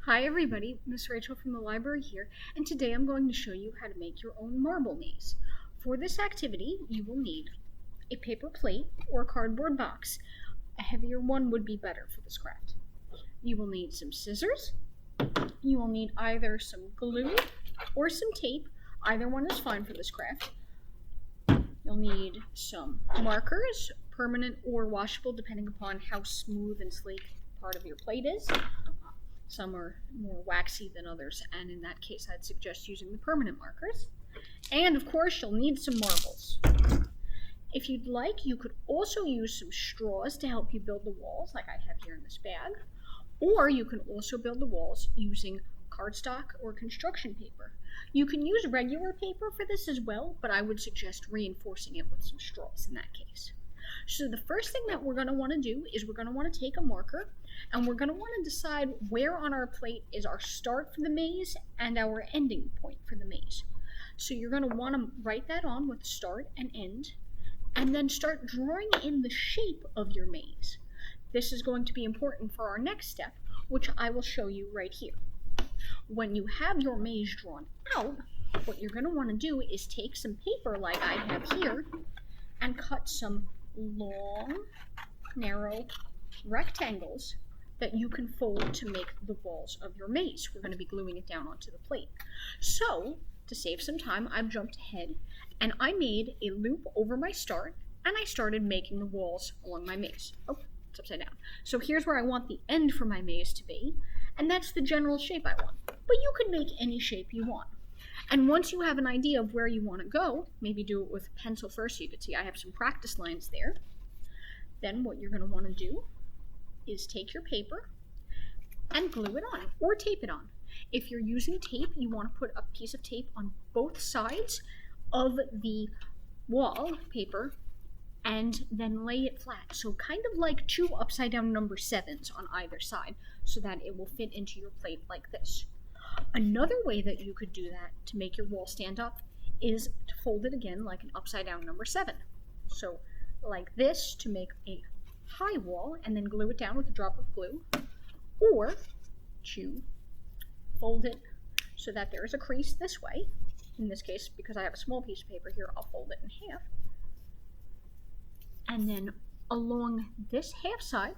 Hi everybody, Miss Rachel from the library here, and today I'm going to show you how to make your own marble maze. For this activity, you will need a paper plate or a cardboard box. A heavier one would be better for this craft. You will need some scissors. You will need either some glue or some tape. Either one is fine for this craft. You'll need some markers, permanent or washable, depending upon how smooth and sleek part of your plate is. Some are more waxy than others, and in that case I'd suggest using the permanent markers. And of course you'll need some marbles. If you'd like, you could also use some straws to help you build the walls, like I have here in this bag. Or you can also build the walls using cardstock or construction paper. You can use regular paper for this as well, but I would suggest reinforcing it with some straws in that case. So the first thing that we're going to want to do is we're going to want to take a marker and we're going to want to decide where on our plate is our start for the maze and our ending point for the maze. So you're going to want to write that on with start and end, and then start drawing in the shape of your maze. This is going to be important for our next step, which I will show you right here. When you have your maze drawn out, what you're going to want to do is take some paper like I have here and cut some long, narrow rectangles that you can fold to make the walls of your maze. We're going to be gluing it down onto the plate. So, to save some time, I've jumped ahead and I made a loop over my start and I started making the walls along my maze. Oh, it's upside down. So here's where I want the end for my maze to be, and that's the general shape I want. But you can make any shape you want. And once you have an idea of where you want to go, maybe do it with a pencil first so you can see I have some practice lines there. Then what you're going to want to do is take your paper and glue it on or tape it on. If you're using tape, you want to put a piece of tape on both sides of the wall paper and then lay it flat. So kind of like two upside down number 7s on either side so that it will fit into your plate like this. Another way that you could do that to make your wall stand up is to fold it again like an upside down number 7. So like this to make a high wall and then glue it down with a drop of glue, or to fold it so that there is a crease this way. In this case, because I have a small piece of paper here, I'll fold it in half. And then along this half side,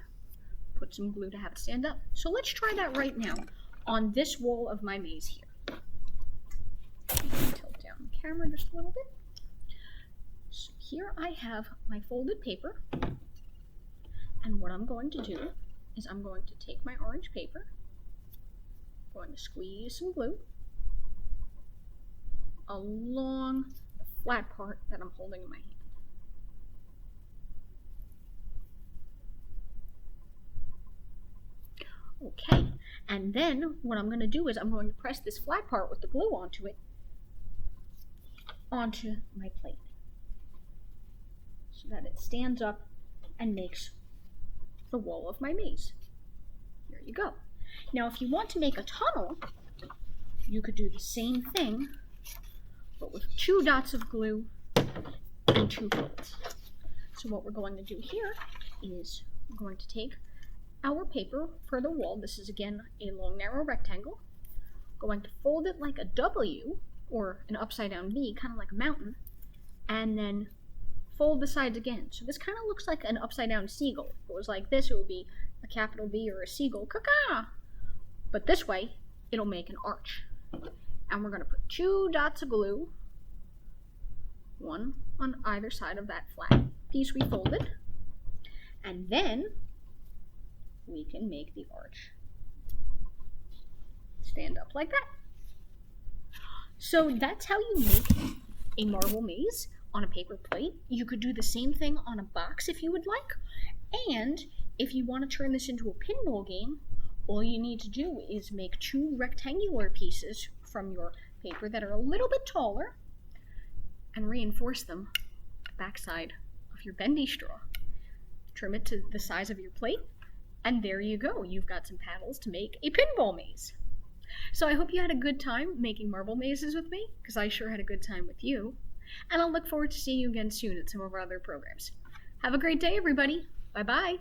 put some glue to have it stand up. So let's try that right now on this wall of my maze here. Tilt down the camera just a little bit. So here I have my folded paper, and what I'm going to do is I'm going to take my orange paper, I'm going to squeeze some glue along the flat part that I'm holding in my hand. Okay, and then what I'm going to do is I'm going to press this flat part with the glue onto it, onto my plate, so that it stands up and makes the wall of my maze. Here you go. Now if you want to make a tunnel, you could do the same thing, but with 2 dots of glue and 2 folds. So what we're going to do here is we're going to take our paper for the wall. This is again a long narrow rectangle. Going to fold it like a W or an upside down V, kind of like a mountain, and then fold the sides again. So this kind of looks like an upside down seagull. If it was like this, it would be a capital V or a seagull, caca. But this way, it'll make an arch. And we're going to put 2 dots of glue, one on either side of that flat piece we folded, and then we can make the arch stand up like that. So that's how you make a marble maze on a paper plate. You could do the same thing on a box if you would like, and if you want to turn this into a pinball game, all you need to do is make 2 rectangular pieces from your paper that are a little bit taller and reinforce them at the backside of your bendy straw. Trim it to the size of your plate, and there you go. You've got some paddles to make a pinball maze. So I hope you had a good time making marble mazes with me, because I sure had a good time with you. And I'll look forward to seeing you again soon at some of our other programs. Have a great day, everybody. Bye-bye.